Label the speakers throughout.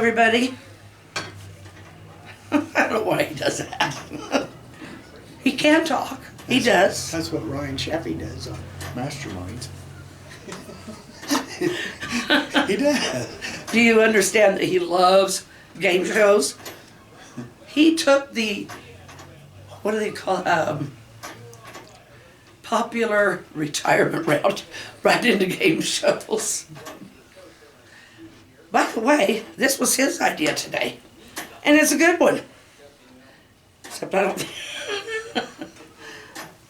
Speaker 1: everybody. I don't know why he does that. He can talk. He does.
Speaker 2: That's what Ryan Chaffee does on Masterminds. He does.
Speaker 1: Do you understand that he loves game shows? He took the, what do they call it? Popular retirement route right into game shows. By the way, this was his idea today. And it's a good one. Except I don't.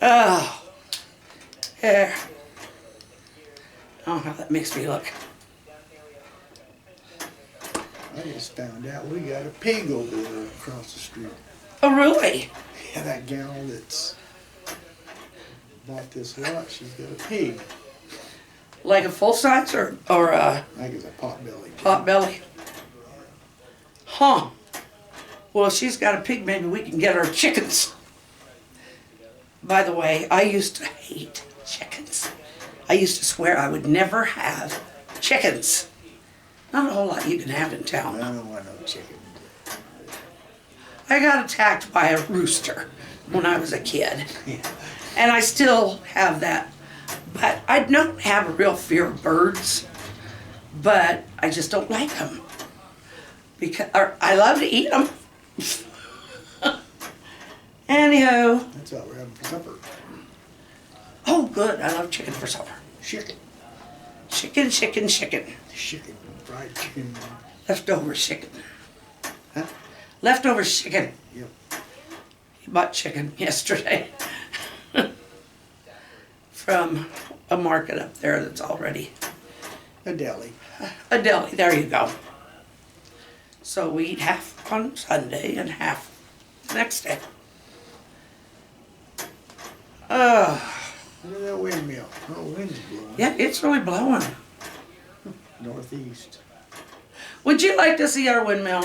Speaker 1: Oh. There. Oh, how that makes me look.
Speaker 2: I just found out we got a pig over there across the street.
Speaker 1: Oh, really?
Speaker 2: Yeah, that gal that's bought this lot, she's got a pig.
Speaker 1: Like a full size or
Speaker 2: I think it's a potbelly.
Speaker 1: Potbelly? Huh. Well, if she's got a pig, maybe we can get her chickens. By the way, I used to hate chickens. I used to swear I would never have chickens. Not a whole lot you can have in town.
Speaker 2: I don't want no chicken.
Speaker 1: I got attacked by a rooster when I was a kid.
Speaker 2: Yeah.
Speaker 1: And I still have that. But I don't have a real fear of birds. But I just don't like them. Because I love to eat them. Anyhow.
Speaker 2: That's what we're having for supper.
Speaker 1: Oh, good. I love chicken for supper.
Speaker 2: Chicken.
Speaker 1: Chicken, chicken, chicken.
Speaker 2: Chicken. Fried chicken.
Speaker 1: Leftover chicken.
Speaker 2: Huh?
Speaker 1: Leftover chicken.
Speaker 2: Yep.
Speaker 1: He bought chicken yesterday from a market up there that's already
Speaker 2: A deli.
Speaker 1: a deli. There you go. So we eat half on Sunday and half the next day.
Speaker 2: Look at that windmill. Oh, wind's blowing.
Speaker 1: Yeah, it's really blowing.
Speaker 2: Northeast.
Speaker 1: Would you like to see our windmill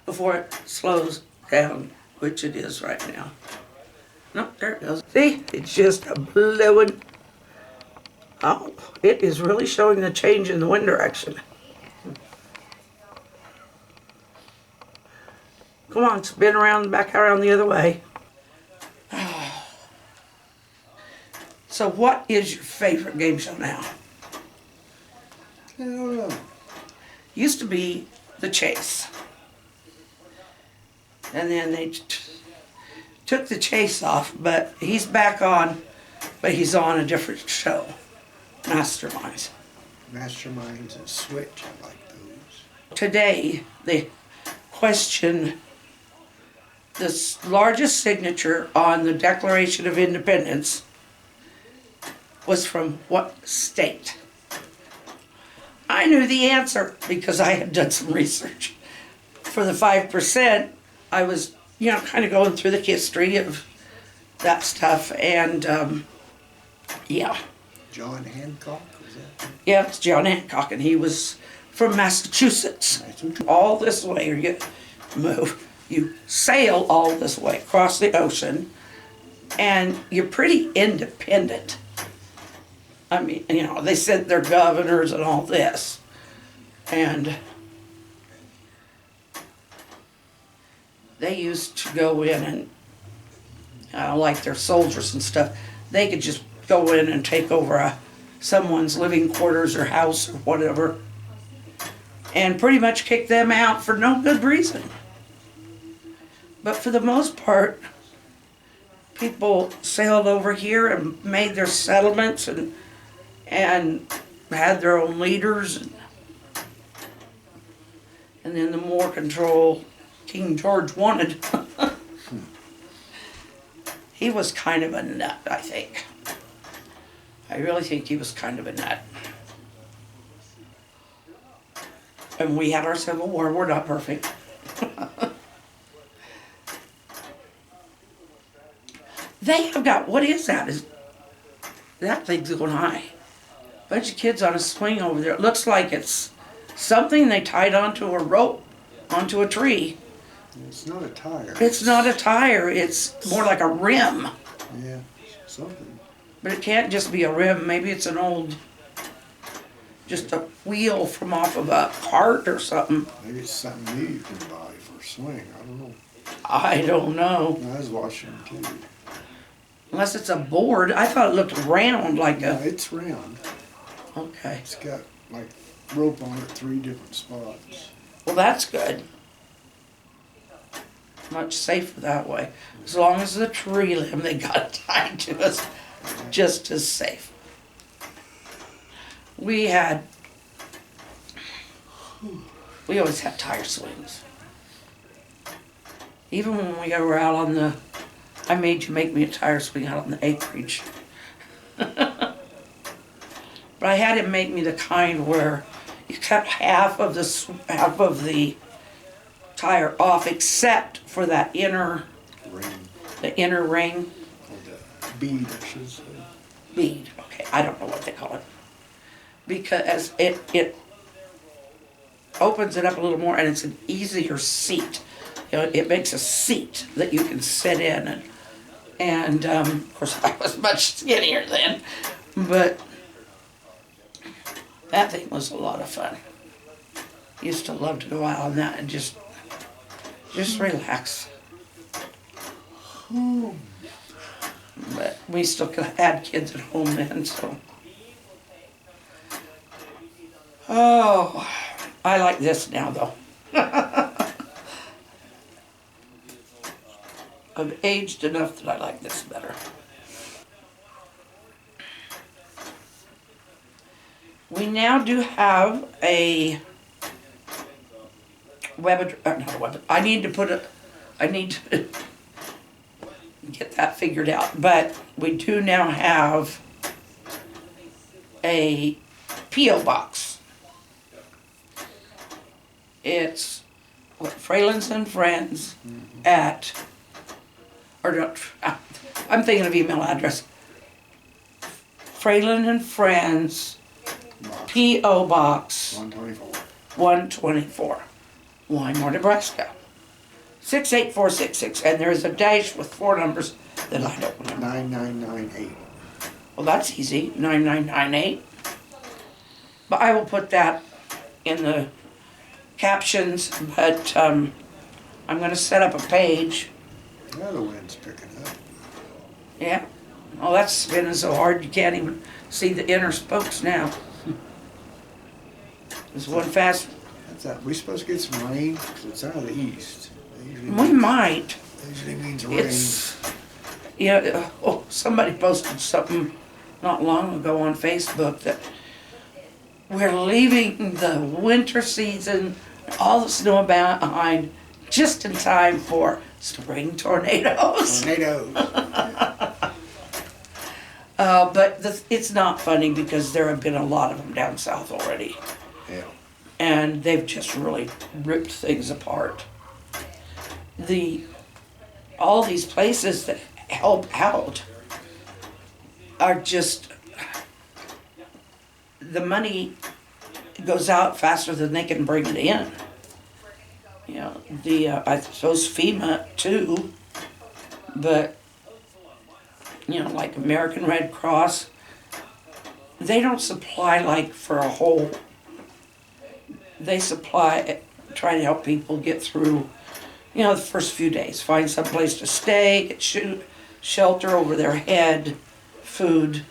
Speaker 1: before it slows down, which it is right now? No, there it goes. See, it's just blowing. Oh, it is really showing the change in the wind direction. Come on, spin around, back around the other way. So what is your favorite game show now?
Speaker 2: I don't know.
Speaker 1: Used to be The Chase. And then they took The Chase off, but he's back on, but he's on a different show. Masterminds.
Speaker 2: Masterminds and Switch, I like those.
Speaker 1: Today, they question the largest signature on the Declaration of Independence was from what state? I knew the answer because I had done some research. For the 5%, I was, kind of going through the history of that stuff, and yeah.
Speaker 2: John Hancock, was that?
Speaker 1: Yeah, it's John Hancock, and he was from Massachusetts. All this way, or you move, you sail all this way across the ocean, and you're pretty independent. I mean, they sent their governors and all this, and they used to go in and, like their soldiers and stuff, they could just go in and take over someone's living quarters or house or whatever, and pretty much kick them out for no good reason. But for the most part, people sailed over here and made their settlements and had their own leaders. And then the more control King George wanted. He was kind of a nut, I think. I really think he was kind of a nut. And we had our Civil War. We're not perfect. They have got, what is that? That thing's going high. Bunch of kids on a swing over there. It looks like it's something they tied onto a rope, onto a tree.
Speaker 2: It's not a tire.
Speaker 1: It's not a tire. It's more like a rim.
Speaker 2: Yeah, something.
Speaker 1: But it can't just be a rim. Maybe it's an old, just a wheel from off of a cart or something.
Speaker 2: Maybe it's something new you can buy for a swing, I don't know.
Speaker 1: I don't know.
Speaker 2: I was watching them too.
Speaker 1: Unless it's a board. I thought it looked round like
Speaker 2: No,
Speaker 1: a,
Speaker 2: it's round.
Speaker 1: okay.
Speaker 2: It's got like rope on it, 3 different spots.
Speaker 1: Well, that's good. Much safer that way. As long as the tree limb they got tied to us, just as safe. We always had tire swings. Even when we were out on the, I made you make me a tire swing out on the acreage. But I had him make me the kind where you cut half of the tire off except for that inner,
Speaker 2: Ring,
Speaker 1: the inner ring
Speaker 2: or the bead, I should say.
Speaker 1: bead. Okay, I don't know what they call it. Because it opens it up a little more and it's an easier seat. You know, it makes a seat that you can sit in and of course I was much skinnier then, but that thing was a lot of fun. Used to love to go out on that and just relax. But we still had kids at home then, so. Oh, I like this now though. I've aged enough that I like this better. We now do have a I need to get that figured out, but we do now have a P.O. box. It's Fralins and Friends at, or not, I'm thinking of email address. Fralin and Friends, P.O. Box
Speaker 2: 124.
Speaker 1: 124, Wymore, Nebraska. 68466, and there is a dash with 4 numbers that I don't remember.
Speaker 2: 9998.
Speaker 1: Well, that's easy, 9998. But I will put that in the captions, but I'm going to set up a page.
Speaker 2: Now the wind's picking up.
Speaker 1: Yeah. Oh, that's spinning so hard you can't even see the inner spokes now. There's one fast.
Speaker 2: That's that. We supposed to get some rain because it's out of the east.
Speaker 1: We might.
Speaker 2: Usually means rain.
Speaker 1: It's, yeah, oh, somebody posted something not long ago on Facebook that we're leaving the winter season, all the snow behind, just in time for spring tornadoes.
Speaker 2: Tornadoes.
Speaker 1: But it's not funny because there have been a lot of them down south already.
Speaker 2: Yeah.
Speaker 1: And they've just really ripped things apart. All these places that help out are just, the money goes out faster than they can bring it in. You know, I suppose FEMA too, but, you know, like American Red Cross, they don't supply like for a whole, they supply, try to help people get through, you know, the first few days, find some place to stay, get shelter over their head, food,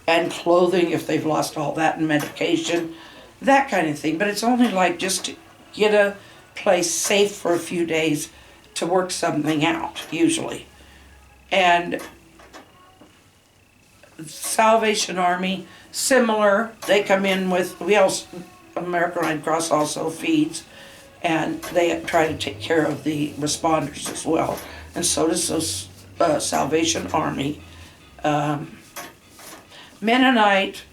Speaker 1: and clothing if they've lost all that, and medication, that kind of thing. But it's only like just to get a place safe for a few days to work something out, usually. And Salvation Army, similar, they come in with, American Red Cross also feeds, and they try to take care of the responders as well. And so does Salvation Army. Mennonite,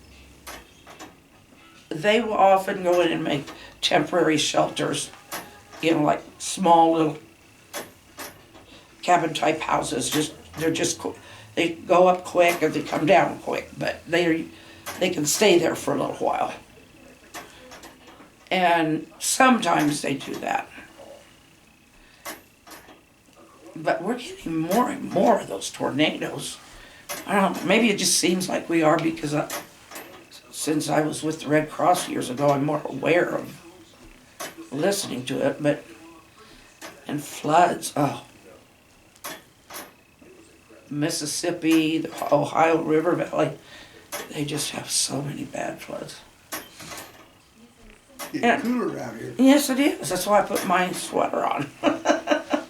Speaker 1: they will often go in and make temporary shelters, you know, like small little cabin type houses. They go up quick or they come down quick, but they can stay there for a little while. And sometimes they do that. But we're getting more and more of those tornadoes. I don't know, maybe it just seems like we are because since I was with the Red Cross years ago, I'm more aware of listening to it, but, and floods, oh. Mississippi, the Ohio River Valley, they just have so many bad floods.
Speaker 2: It's
Speaker 1: Yeah.
Speaker 2: cooler out here.
Speaker 1: Yes, it is. That's why I put my sweater on. I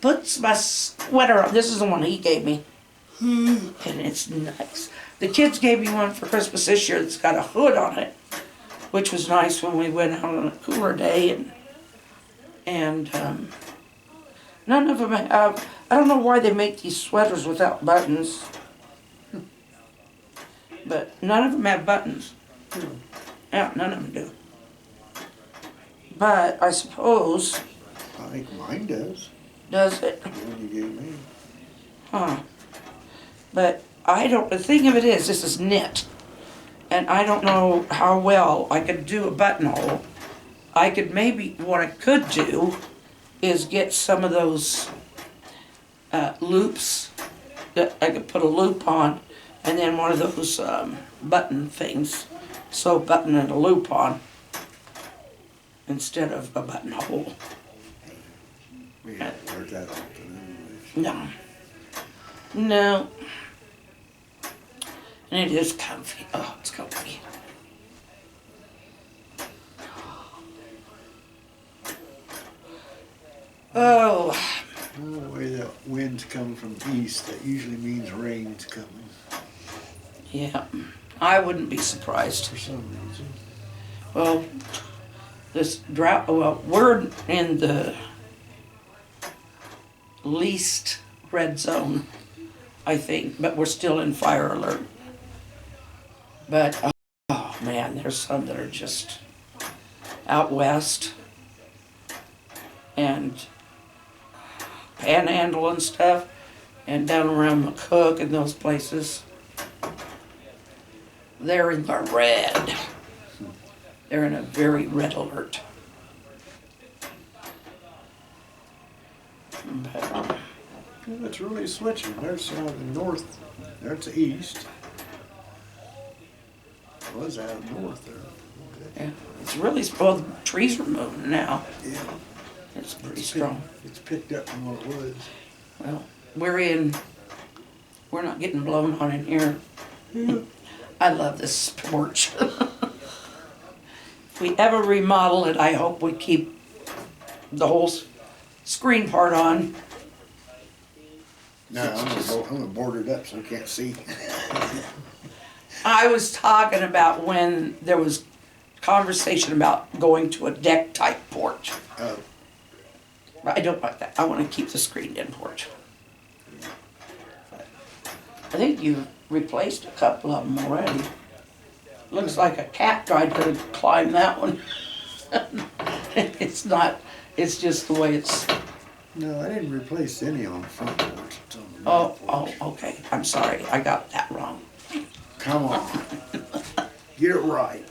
Speaker 1: put my sweater on. This is the one he gave me. And it's nice. The kids gave me one for Christmas this year that's got a hood on it, which was nice when we went out on a cooler day. And none of them have, I don't know why they make these sweaters without buttons. But none of them have buttons. Yeah, none of them do. But I suppose,
Speaker 2: I think mine does.
Speaker 1: does it?
Speaker 2: The one you gave me.
Speaker 1: Huh. But I don't, the thing of it is, this is knit. And I don't know how well I could do a buttonhole. I could maybe, what I could do is get some of those loops that I could put a loop on, and then one of those button things. Sew a button and a loop on instead of a buttonhole.
Speaker 2: We haven't heard that often anyways.
Speaker 1: No. No. And it is comfy. Oh, it's comfy. Oh,
Speaker 2: Well, the way that wind's coming from east, that usually means rain's coming
Speaker 1: yeah. I wouldn't be surprised.
Speaker 2: for some reason.
Speaker 1: Well, this drought, well, we're in the least red zone, I think, but we're still in fire alert. But, oh man, there's some that are just out west and Panhandle and stuff, and down around McCook and those places. They're in the red. They're in a very red alert. But,
Speaker 2: Well, it's really switching. There's some of the north, there's the east. It was out of north there.
Speaker 1: yeah, it's really, well, the trees are moving now.
Speaker 2: Yeah.
Speaker 1: It's pretty strong.
Speaker 2: It's picked up from what it was.
Speaker 1: Well, we're not getting blown on in here. I love this porch. If we ever remodel it, I hope we keep the whole screen part on.
Speaker 2: No, I'm gonna board it up so you can't see.
Speaker 1: I was talking about when there was conversation about going to a deck type porch.
Speaker 2: Oh,
Speaker 1: But I don't like that. I want to keep the screened in porch. I think you replaced a couple of them already. Looks like a cat tried to climb that one. It's not, it's just the way it's,
Speaker 2: no, I didn't replace any on the front porch. It's on the back
Speaker 1: oh,
Speaker 2: porch.
Speaker 1: okay. I'm sorry. I got that wrong.
Speaker 2: Come on. Get it right.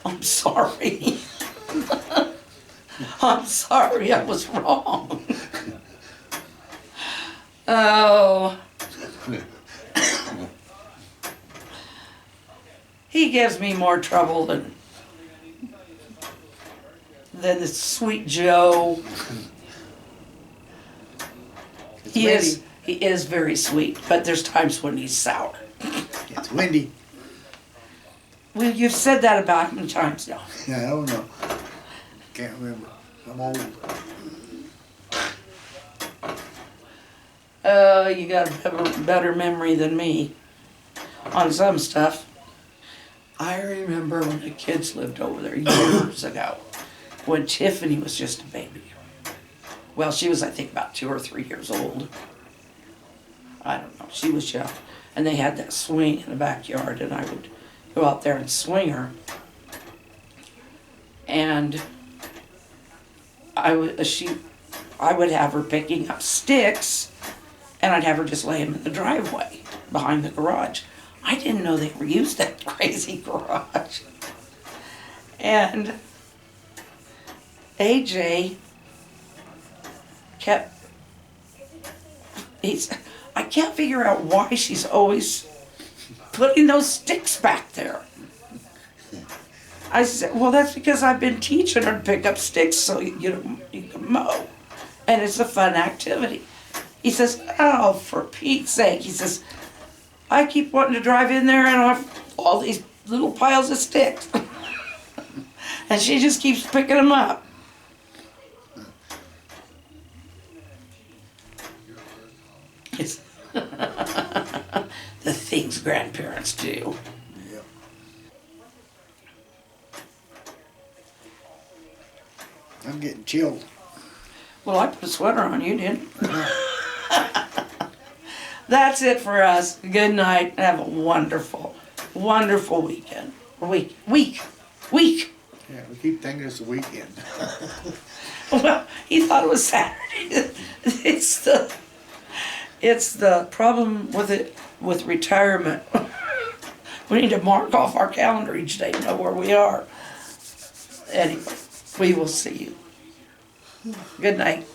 Speaker 1: I'm sorry. I'm sorry, I was wrong. Oh. He gives me more trouble than the sweet Joe.
Speaker 2: It's
Speaker 1: He
Speaker 2: windy.
Speaker 1: is very sweet, but there's times when he's sour.
Speaker 2: It's windy.
Speaker 1: Well, you've said that about him times now.
Speaker 2: Yeah, I don't know. Can't remember. I'm old.
Speaker 1: You got a better memory than me on some stuff. I remember when the kids lived over there years ago, when Tiffany was just a baby. Well, she was, I think, about 2 or 3 years old. I don't know. She was young. And they had that swing in the backyard, and I would go out there and swing her. And I would have her picking up sticks, and I'd have her just lay them in the driveway behind the garage. I didn't know they ever used that crazy garage. And AJ I can't figure out why she's always putting those sticks back there? I said, well, that's because I've been teaching her to pick up sticks so you can mow. And it's a fun activity. He says, oh, for Pete's sake. He says, I keep wanting to drive in there and I have all these little piles of sticks. And she just keeps picking them up. It's the things grandparents do.
Speaker 3: Yep. I'm getting chilled.
Speaker 1: Well, I put a sweater on, you didn't. That's it for us. Good night. Have a wonderful, wonderful weekend. Week.
Speaker 3: Yeah, we keep thinking it's the weekend.
Speaker 1: Well, he thought it was Saturday. It's the problem with it, with retirement. We need to mark off our calendar each day to know where we are. Anyway, we will see you. Good night.